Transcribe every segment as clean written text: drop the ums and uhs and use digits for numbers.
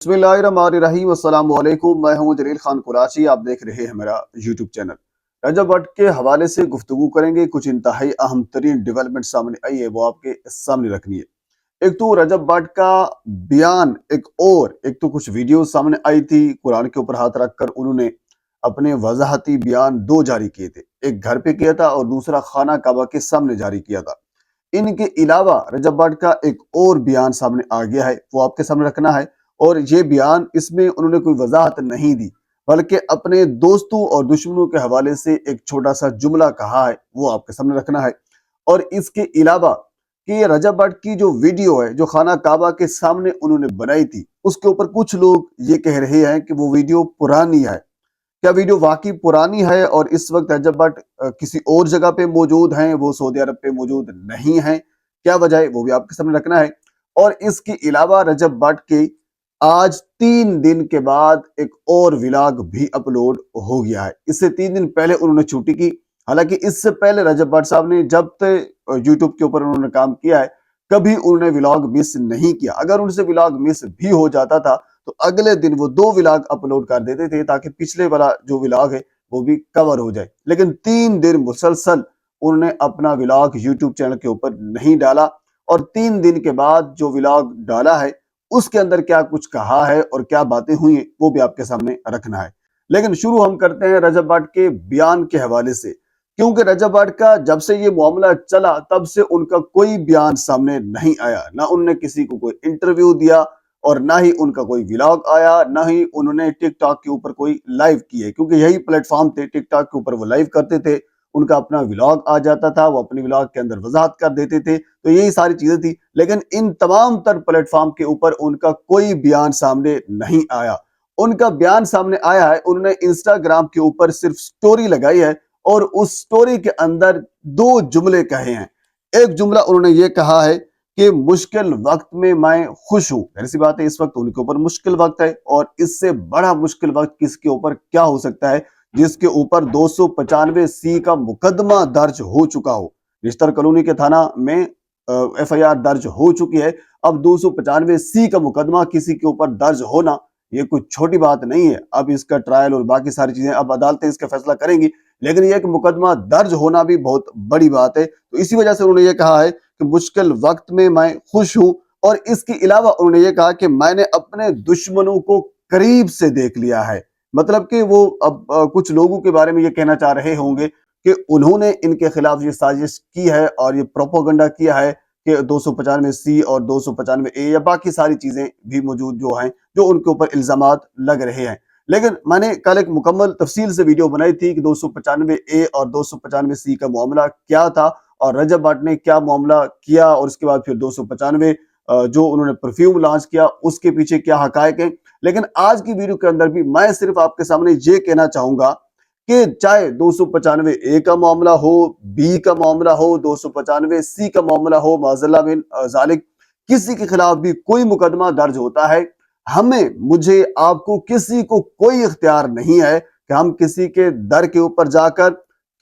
बिस्मिल्लाहिर्रहमानिर्रहीम। अस्सलाम वालेकुम। मैं हूं जलील खान कुराची। आप देख रहे हैं मेरा यूट्यूब चैनल। रजब भट्ट के हवाले से गुफ्तगू करेंगे। कुछ इंतहाई अहम तरीन डेवलपमेंट सामने आई है, वो आपके सामने रखनी है। एक तो रजब भट्ट का बयान, एक तो कुछ वीडियो सामने आई थी। कुरान के ऊपर हाथ रख कर उन्होंने अपने वजाहती बयान दो जारी किए थे। एक घर पे किया था और दूसरा खाना काबा के सामने जारी किया था। इनके अलावा रजब भट्ट का एक और बयान सामने आ गया है, वो आपके सामने रखना है। और ये बयान, इसमें उन्होंने कोई वजाहत नहीं दी, बल्कि अपने दोस्तों और दुश्मनों के हवाले से एक छोटा सा जुमला कहा है, वो आपके सामने रखना है। और इसके अलावा कि रजब भट्ट की जो वीडियो है, जो खाना काबा के सामने उन्होंने बनाई थी, उसके ऊपर कुछ लोग ये कह रहे हैं कि वो वीडियो पुरानी है। क्या वीडियो वाकई पुरानी है और इस वक्त रजब भट्ट किसी और जगह पे मौजूद हैं, वो सऊदी अरब पे मौजूद नहीं हैं? क्या वजह है, वो भी आपके सामने रखना है। और इसके अलावा रजब भट्ट के आज 3 दिन के बाद एक और व्लॉग भी अपलोड हो गया है। इससे 3 दिन पहले उन्होंने छुट्टी की। हालांकि इससे पहले रजब भट्ट साहब ने जब तक यूट्यूब के ऊपर उन्होंने काम किया है, कभी उन्होंने व्लॉग मिस नहीं किया। अगर उनसे व्लॉग मिस भी हो जाता था तो अगले दिन वो 2 व्लॉग अपलोड कर देते थे, ताकि पिछले वाला जो व्लॉग है वो भी कवर हो जाए। लेकिन 3 दिन मुसलसल उन्होंने अपना व्लॉग यूट्यूब चैनल के ऊपर नहीं डाला। और 3 दिन के बाद जो व्लॉग डाला है, उसके अंदर क्या कुछ कहा है और क्या बातें हुई हैं, वो भी आपके सामने रखना है। लेकिन शुरू हम करते हैं रजब भट्ट के बयान के हवाले से, क्योंकि रजब भट्ट का जब से ये मामला चला तब से उनका कोई बयान सामने नहीं आया। ना उन्होंने किसी को कोई इंटरव्यू दिया और ना ही उनका कोई व्लॉग आया, ना ही उन्होंने टिकटॉक के ऊपर कोई लाइव की है, क्योंकि यही प्लेटफॉर्म थे। टिकटॉक के ऊपर वो लाइव करते थे, उनका अपना व्लॉग आ जाता था, वो अपने व्लॉग के अंदर वजाहत कर देते थे, तो यही सारी चीजें थी। लेकिन इन तमाम तर प्लेटफॉर्म के ऊपर उनका कोई बयान सामने नहीं आया। उनका बयान सामने आया है, उन्होंने इंस्टाग्राम के ऊपर सिर्फ स्टोरी लगाई है और उस स्टोरी के अंदर 2 जुमले कहे हैं। एक जुमला उन्होंने ये कहा है कि मुश्किल वक्त में मैं खुश हूं। ऐसी बात है, इस वक्त उनके ऊपर मुश्किल वक्त है, और इससे बड़ा मुश्किल वक्त किसके ऊपर क्या हो सकता है, जिसके ऊपर 295C का मुकदमा दर्ज हो चुका हो। निश्तर कॉलोनी के थाना में FIR दर्ज हो चुकी है। अब 295C का मुकदमा किसी के ऊपर दर्ज होना ये कोई छोटी बात नहीं है। अब इसका ट्रायल और बाकी सारी चीजें अब अदालतें इसका फैसला करेंगी, लेकिन ये एक मुकदमा दर्ज होना भी बहुत बड़ी बात है। तो इसी वजह से उन्होंने ये कहा है कि मुश्किल वक्त में मैं खुश हूं। और इसके अलावा उन्होंने ये कहा कि मैंने अपने दुश्मनों को करीब से देख लिया है। मतलब कि वो अब कुछ लोगों के बारे में ये कहना चाह रहे होंगे कि उन्होंने इनके खिलाफ ये साजिश की है और ये प्रोपोगंडा किया है कि 295C और 295A या बाकी सारी चीजें भी मौजूद जो हैं, जो उनके ऊपर इल्जामात लग रहे हैं। लेकिन मैंने कल एक मुकम्मल तफसील से वीडियो बनाई थी कि 295A और 295C का मामला क्या था और रजब भट्ट ने क्या मामला किया, और उसके बाद फिर 295 जो उन्होंने परफ्यूम लॉन्च किया उसके पीछे क्या हकायक है। लेकिन आज की वीडियो के अंदर भी मैं सिर्फ आपके सामने ये कहना चाहूंगा कि चाहे 295A का मामला हो, B का मामला हो, 295C का मामला हो, माज़ल्ला बिन ज़ालिक, किसी के खिलाफ भी कोई मुकदमा दर्ज होता है, हमें, मुझे, आपको, किसी को कोई इख्तियार नहीं है कि हम किसी के दर के ऊपर जाकर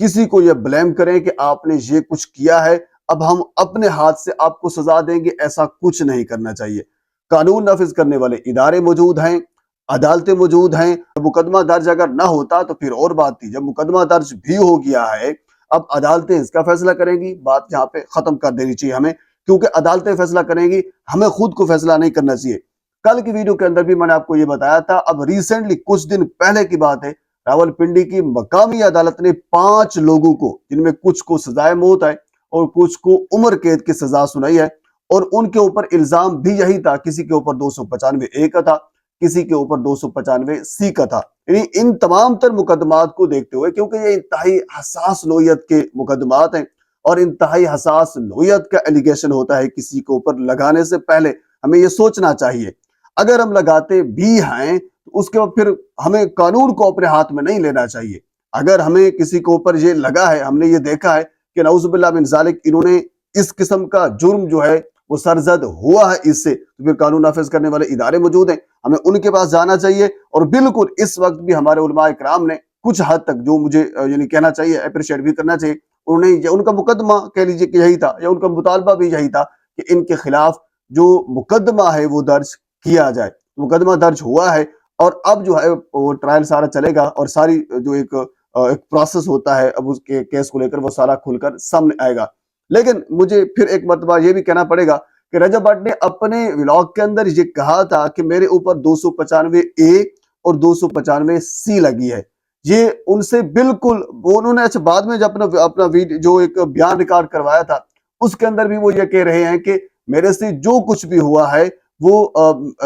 किसी को ये ब्लेम करें कि आपने ये कुछ किया है, अब हम अपने हाथ से आपको सजा देंगे। ऐसा कुछ नहीं करना चाहिए। कानून नाफिज करने वाले इदारे मौजूद हैं, अदालतें मौजूद हैं। मुकदमा दर्ज अगर ना होता तो फिर और बात थी। जब मुकदमा दर्ज भी हो गया है, अब अदालतें इसका फैसला करेंगी। बात यहाँ पे खत्म कर देनी चाहिए हमें, क्योंकि अदालतें फैसला करेंगी, हमें खुद को फैसला नहीं करना चाहिए। कल की वीडियो के अंदर भी मैंने आपको ये बताया था। अब रिसेंटली कुछ दिन पहले की बात है, रावलपिंडी की मकामी अदालत ने 5 लोगों को, जिनमें कुछ को सजाए मौत है और कुछ को उम्र कैद की सजा सुनाई है, और उनके ऊपर इल्जाम भी यही था। किसी के ऊपर 295A का था, किसी के ऊपर 295C का था। यानी इन तमाम तर मुकदमात को देखते हुए, क्योंकि ये इंतहाई हसास नोयत के मुकदमात हैं और इंतहाई हसास नोयत का एलिगेशन होता है, किसी के ऊपर लगाने से पहले हमें ये सोचना चाहिए। अगर हम लगाते भी हैं तो उसके बाद फिर हमें कानून को अपने हाथ में नहीं लेना चाहिए। अगर हमें किसी के ऊपर ये लगा है, हमने ये देखा है कि नऊजुबिल्लाह मिन ज़ालिक इन्होंने इस किस्म का जुर्म जो है वो सरजद हुआ है इससे, तो फिर कानून नाफिज करने वाले इदारे मौजूद हैं, हमें उनके पास जाना चाहिए। और बिल्कुल इस वक्त भी हमारे उलमा इकराम ने कुछ हद तक, जो मुझे यानी कहना चाहिए, अप्रिशिएट भी करना चाहिए, उन्होंने, उनका मुकदमा कह लीजिए कि यही था, या उनका मुतालबा भी यही था कि इनके खिलाफ जो मुकदमा है वो दर्ज किया जाए। मुकदमा दर्ज हुआ है और अब जो है वो ट्रायल सारा चलेगा और सारी जो एक प्रोसेस होता है अब उसके केस को लेकर वो सारा खुलकर सामने आएगा। लेकिन मुझे फिर एक मरतबा ये भी कहना पड़ेगा कि रजब भट्ट ने अपने व्लॉग के अंदर ये कहा था कि मेरे ऊपर 295A और 295C लगी है। ये उनसे बिल्कुल उन्होंने अच्छा बाद में जब अपना अपना वीडियो जो एक बयान रिकॉर्ड करवाया था उसके अंदर भी वो ये कह रहे हैं कि मेरे से जो कुछ भी हुआ है वो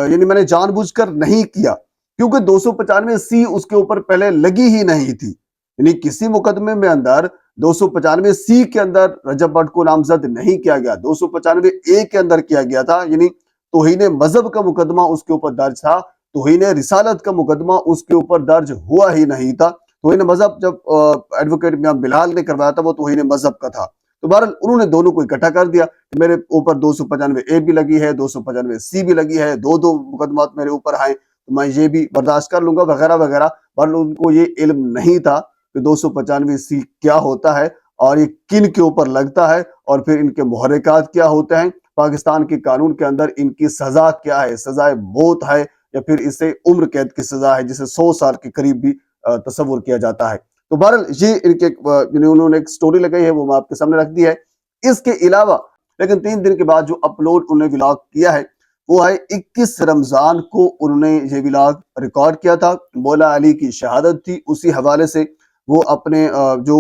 यानी मैंने जानबूझकर नहीं किया, क्योंकि 295C उसके ऊपर पहले लगी ही नहीं थी। यानी किसी मुकदमे में अंदर 295C के अंदर रजब भट्ट को नामजद नहीं किया गया, 295A के अंदर किया गया था। यानी तौहीन मजहब का मुकदमा उसके ऊपर दर्ज था, तौहीन रिसालत का मुकदमा उसके ऊपर दर्ज हुआ ही नहीं था। तौहीन मजहब जब एडवोकेट मियां बिलाल ने करवाया था वो तौहीन मजहब का था। तो बहरहाल उन्होंने दोनों को इकट्ठा कर दिया कि मेरे ऊपर 295A भी लगी है, 295C भी लगी है, दो दो मुकदमात मेरे ऊपर आए तो मैं ये भी बर्दाश्त कर लूंगा वगैरह वगैरह। बहरहाल उनको ये इल्म नहीं था कि 295C क्या होता है और ये किन के ऊपर लगता है और फिर इनके मुहर्रिकात क्या होते हैं, पाकिस्तान के कानून के अंदर इनकी सजा क्या है, सजाए मौत है या फिर इसे उम्र कैद की सजा है जिसे 100 साल के करीब भी तस्वुर किया जाता है। तो बहरहाल ये इनके उन्होंने एक स्टोरी लगाई है वो मैं आपके सामने रख दी है। इसके अलावा लेकिन 3 दिन के बाद जो अपलोड उन्होंने व्लॉग किया है वो है 21 रमजान को उन्होंने ये व्लॉग रिकॉर्ड किया था। मौला अली की शहादत थी, उसी हवाले से वो अपने जो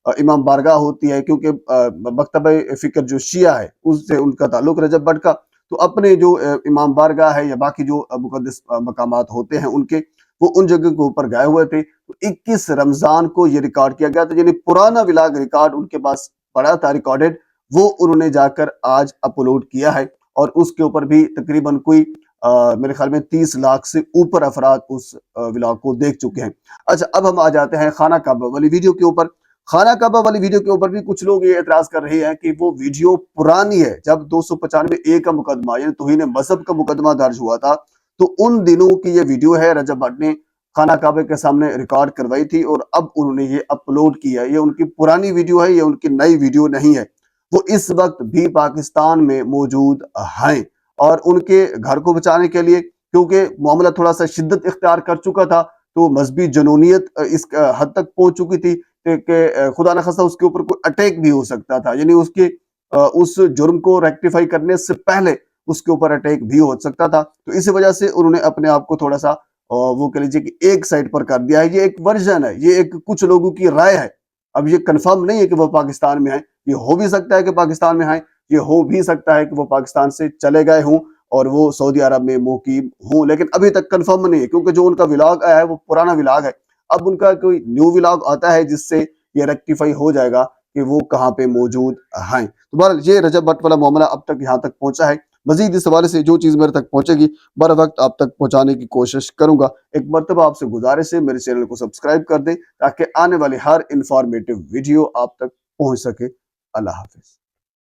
इमाम बारगाह होती है, क्योंकि मकतब फिक्र जो शिया है उससे उनका ताल्लुक रजब भट्ट का, तो अपने जो इमाम बारगाह है या बाकी जो मुकद्दस मकामात होते हैं उनके वो उन जगह के ऊपर गए हुए थे। तो 21 रमजान को ये रिकॉर्ड किया गया था, यानी पुराना व्लॉग रिकॉर्ड उनके पास पड़ा था रिकॉर्डेड, वो उन्होंने जाकर आज अपलोड किया है और उसके ऊपर भी तकरीबन कोई मेरे ख्याल में 30 लाख से ऊपर अफराद उस व्लॉग को देख चुके हैं। अच्छा, अब हम आ जाते हैं खाना काबा वाली वीडियो के ऊपर। खाना काबा वाली वीडियो के ऊपर भी कुछ लोग ये एतराज कर रहे हैं कि वो वीडियो पुरानी है। जब 295A का मुकदमा यानी तौहीन मजहब का मुकदमा दर्ज हुआ था तो उन दिनों की ये वीडियो है, रजब भट्ट ने खाना काबे के सामने रिकॉर्ड करवाई थी और अब उन्होंने ये अपलोड किया है। ये उनकी पुरानी वीडियो है, ये उनकी नई वीडियो नहीं है। वो इस वक्त भी पाकिस्तान में मौजूद हैं और उनके घर को बचाने के लिए, क्योंकि मामला थोड़ा सा शिद्दत इख्तियार कर चुका था तो मजहबी जनूनियत इस हद तक पहुंच चुकी थी कि खुदा न खास्ता उसके ऊपर कोई अटैक भी हो सकता था, यानी उसके उस जुर्म को रेक्टिफाई करने से पहले उसके ऊपर अटैक भी हो सकता था। तो इसी वजह से उन्होंने अपने आप को थोड़ा सा वो कह लीजिए कि एक साइड पर कर दिया है। ये एक वर्जन है, ये एक कुछ लोगों की राय है। अब ये कंफर्म नहीं है कि वो पाकिस्तान में है, ये हो भी सकता है कि पाकिस्तान में है, ये हो भी सकता है कि वो पाकिस्तान से चले गए हों और वो सऊदी अरब में मुकीम हों, लेकिन अभी तक कंफर्म नहीं है क्योंकि जो उनका व्लॉग आया है वो पुराना व्लॉग है। अब उनका कोई न्यू व्लॉग आता है जिससे ये रेक्टिफाई हो जाएगा कि वो कहाँ पे मौजूद हैं। तो बहरहाल ये रजब भट्ट वाला मामला अब तक यहाँ तक पहुंचा है। मजीद इस हवाले से जो चीज़ मेरे तक पहुंचेगी बर वक्त आप तक पहुंचाने की कोशिश करूंगा। एक मरतबा आपसे गुजारिश है मेरे चैनल को सब्सक्राइब कर दें ताकि आने वाली हर इंफॉर्मेटिव वीडियो आप तक पहुंच सके। अल्लाह हाफिज।